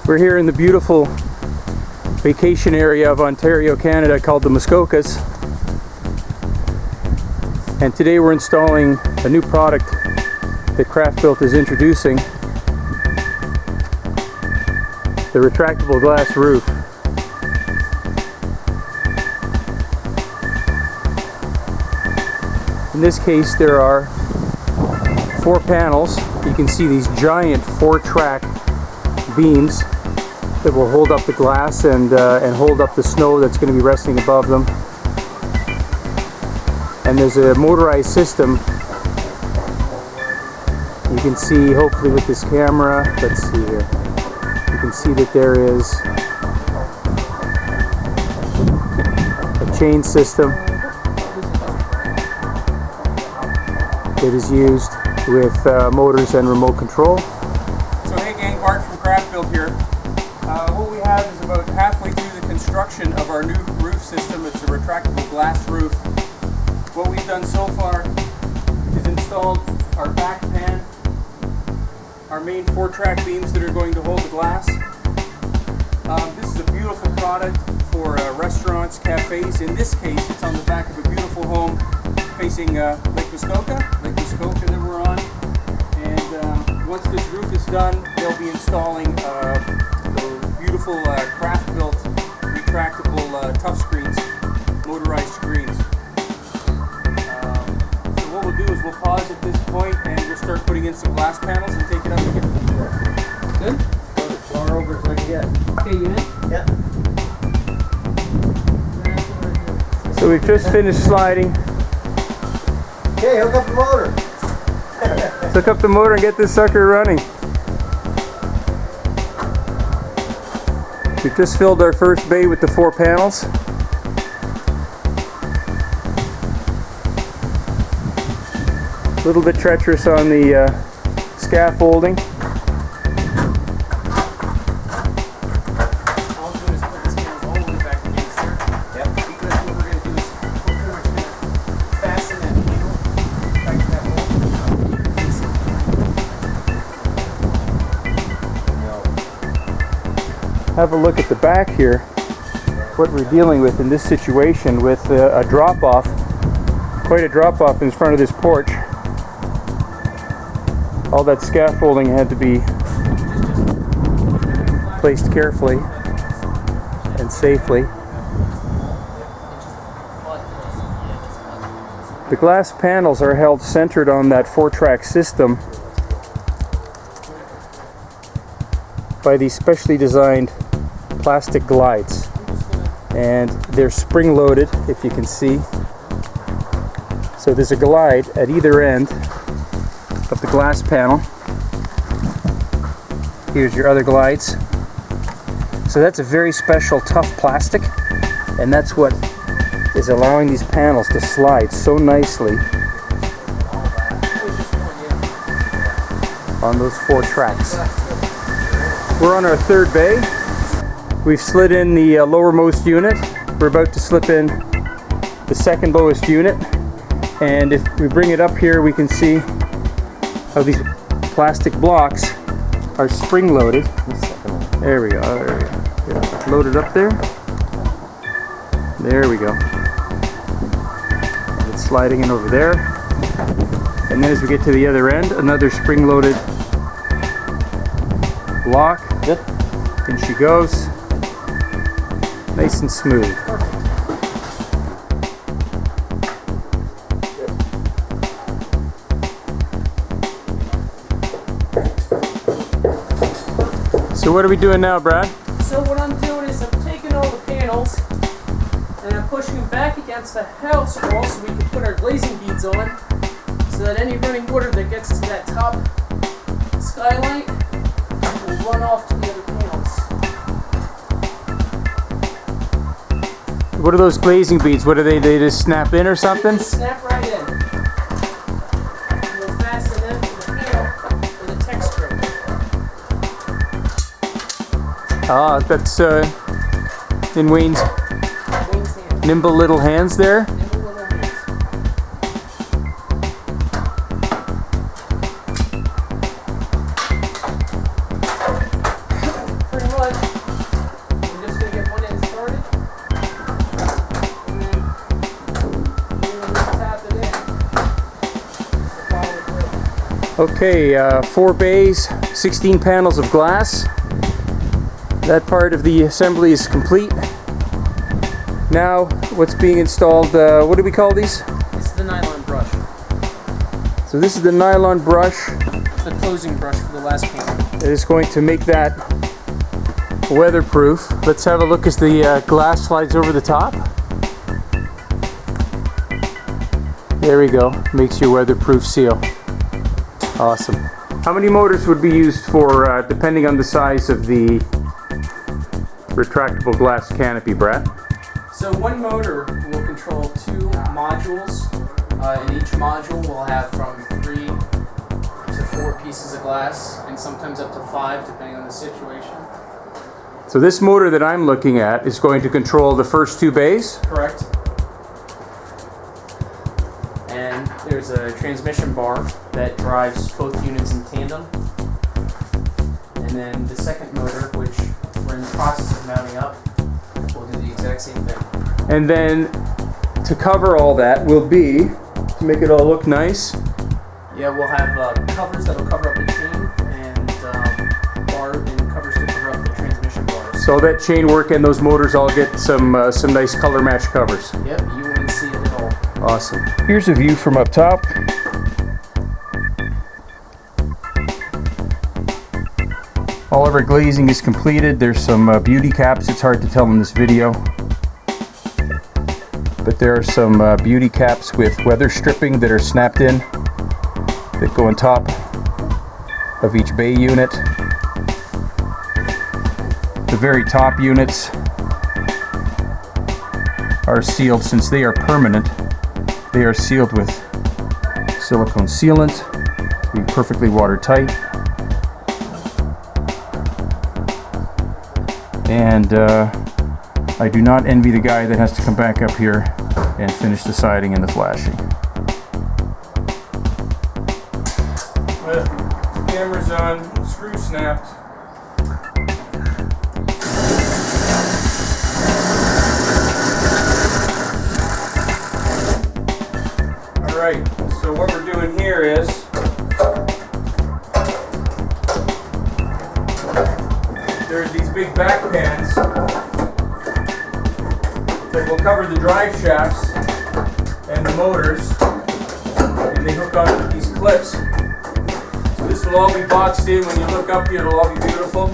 We're here in the beautiful vacation area of Ontario, Canada called the Muskokas. And today we're installing a new product that Craft-Bilt is introducing, the retractable glass roof. In this case there are 4 panels. You can see these giant 4-track beams that will hold up the glass and hold up the snow that's going to be resting above them. And there's a motorized system. You can see, hopefully with this camera, let's see here, you can see that there is a chain system that is used with motors and remote control. So hey gang, Bart from Craft-Bilt here. What we have is about halfway through the construction of our new roof system. It's a retractable glass roof. What we've done so far is installed our back pan, our main 4-track beams that are going to hold the glass. This is a beautiful product for restaurants, cafes. In this case, it's on the back of a beautiful home facing Lake Muskoka that we're on. And once this roof is done, they'll be installing the beautiful Craft-Bilt retractable touchscreens, motorized screens. So what we'll do is we'll pause at this point and we'll start putting in some glass panels and take it up again. Good? Go as far over as I can get. Okay, you in? Yeah. So we've just finished sliding. Okay, hook up the motor. Hook up the motor and get this sucker running. We've just filled our first bay with the 4 panels. A little bit treacherous on the scaffolding. Have a look at the back here, what we're dealing with in this situation with a drop-off, quite a drop-off in front of this porch. All that scaffolding had to be placed carefully and safely. The glass panels are held centered on that 4-track system by these specially designed plastic glides, and they're spring-loaded, if you can see. So there's a glide at either end of the glass panel. Here's your other glides. So that's a very special tough plastic, and that's what is allowing these panels to slide so nicely on those 4 tracks. We're on our 3rd bay. We've slid in the lowermost unit. We're about to slip in the 2nd lowest unit. And if we bring it up here, we can see how these plastic blocks are spring-loaded. There we go. There we go. Yeah. Loaded up there. There we go. And it's sliding in over there. And then as we get to the other end, another spring-loaded block. Yep. In she goes. Nice and smooth. So what are we doing now, Brad? So what I'm doing is I'm taking all the panels and I'm pushing them back against the house wall so we can put our glazing beads on, so that any running water that gets to that top skylight will run off to the other panels. What are those glazing beads? What are they? They just snap in or something? They snap right in. And we'll fasten them to the panel with a texture. Ah, that's in Wayne's hand. nimble little hands there. Nimble little hands. Pretty much. Okay, 4 bays, 16 panels of glass. That part of the assembly is complete. Now, what's being installed, what do we call these? It's the nylon brush. So this is the nylon brush. It's the closing brush for the last panel. It is going to make that weatherproof. Let's have a look as the glass slides over the top. There we go, makes your weatherproof seal. Awesome. How many motors would be used for, depending on the size of the retractable glass canopy, Brad? So one motor will control 2 modules, and each module will have from 3 to 4 pieces of glass, and sometimes up to 5 depending on the situation. So this motor that I'm looking at is going to control the first 2 bays? Correct. And there's a transmission bar that drives both units in tandem. And then the second motor, which we're in the process of mounting up, will do the exact same thing. And then to cover all that will be, to make it all look nice, Yeah, we'll have covers that'll cover up the chain, and bar and covers to cover up the transmission bars. so that chain work and those motors all get some nice color match covers. Yep, you wouldn't see it at all. Awesome. Here's a view from up top. All of our glazing is completed. There's some beauty caps. It's hard to tell in this video, but there are some beauty caps with weather stripping that are snapped in that go on top of each bay unit. The very top units are sealed. Since they are permanent, they are sealed with silicone sealant to be perfectly watertight. And I do not envy the guy that has to come back up here and finish the siding and the flashing. Camera's on, screw snapped. Alright, so what we're doing here is there's these big back pans that will cover the drive shafts and the motors, and they hook onto these clips. So this will all be boxed in. When you look up here, it'll all be beautiful.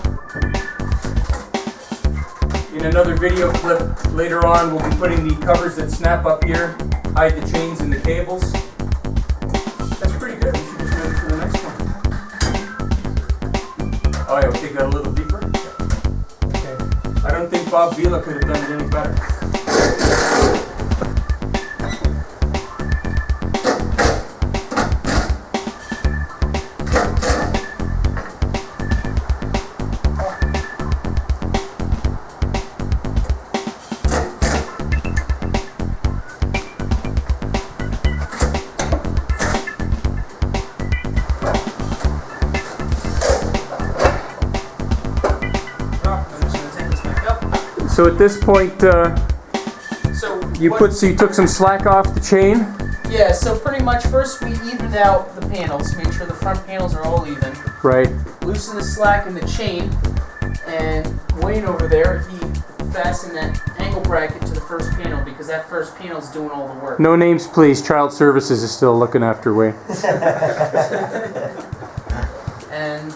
In another video clip later on, we'll be putting the covers that snap up here, hide the chains and the cables. That's pretty good. We should just move to the next one. Oh yeah, we'll take that a little deeper. Okay. I don't think Bob Vila could have done it any better. So at this point, you took some slack off the chain. Yeah, so pretty much first we evened out the panels, made sure the front panels are all even. Right. Loosen the slack in the chain, and Wayne over there, he fastened that angle bracket to the first panel because that first panel is doing all the work. No names, please. Child Services is still looking after Wayne. And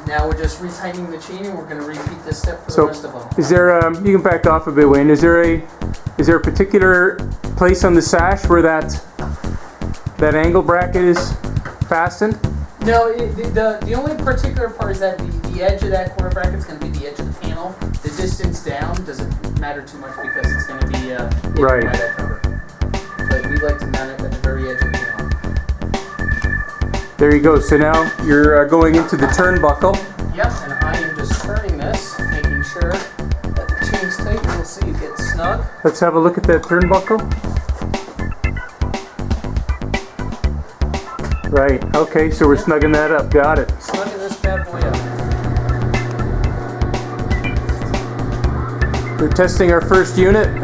now we're just retightening the chain, and we're going to repeat this step for the rest of them. Is there? You can back off a bit, Wayne. Is there a particular place on the sash where that angle bracket is fastened? No, the only particular part is that the edge of that quarter bracket is going to be the edge of the panel. The distance down doesn't matter too much because it's going to be hidden by that cover. But we like to mount it at the very edge of the panel. There you go. So now you're going into the turnbuckle. Yep, and I am just turning this, making sure that the chain's tight. You'll see it gets snug. Let's have a look at that turnbuckle. Right. Okay. So we're snugging that up. Got it. Snugging this bad boy up. We're testing our first unit. And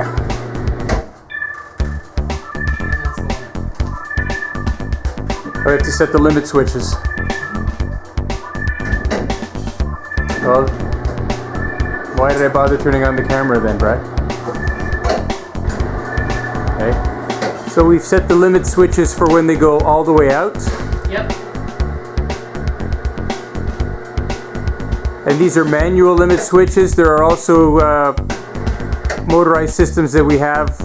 that's the limit. I have to set the limit switches. Well, why did I bother turning on the camera then, Brad? Okay. So we've set the limit switches for when they go all the way out. Yep. And these are manual limit switches. There are also motorized systems that we have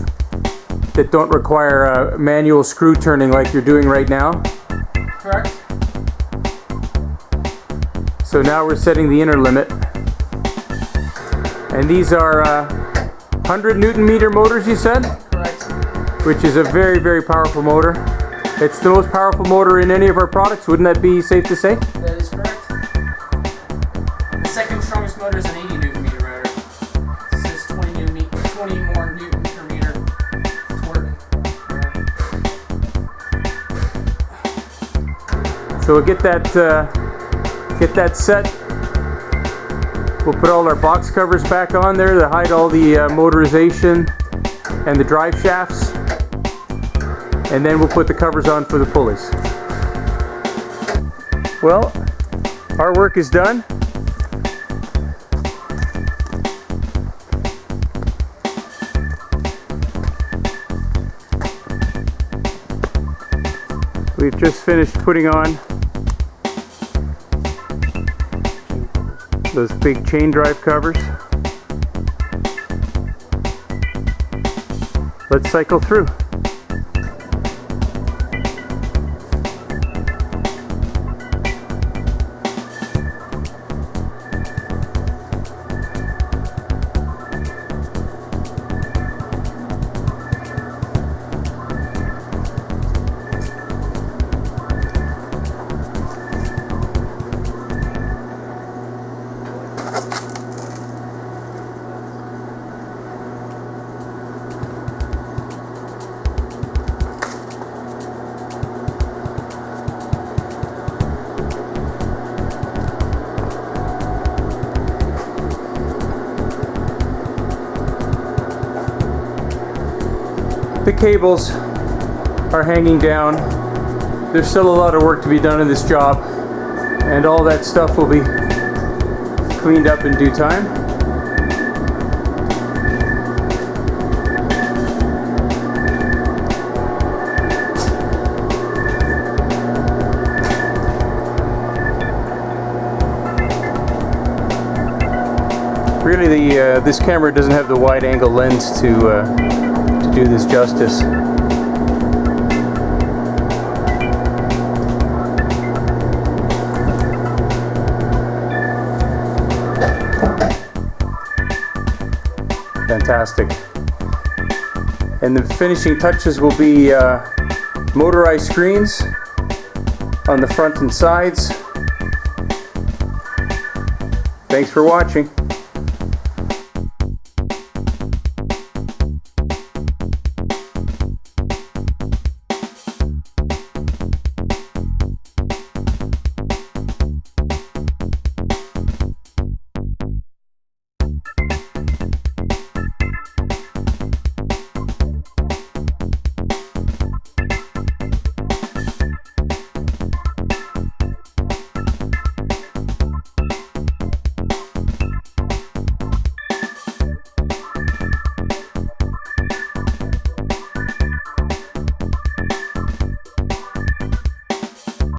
that don't require manual screw turning like you're doing right now. Correct. So now we're setting the inner limit. And these are 100 Newton meter motors, you said? Correct. Which is a very, very powerful motor. It's the most powerful motor in any of our products. Wouldn't that be safe to say? That is correct. The second strongest motor is an 80 Newton meter rotor. This is 20 more Newton per meter torque. So we'll get that set. We'll put all our box covers back on there to hide all the motorization and the drive shafts. And then we'll put the covers on for the pulleys. Well, our work is done. We've just finished putting on those big chain drive covers. Let's cycle through. The cables are hanging down. There's still a lot of work to be done in this job, and all that stuff will be cleaned up in due time. Really, this camera doesn't have the wide-angle lens to do this justice. Fantastic. And the finishing touches will be motorized screens on the front and sides. Thanks for watching.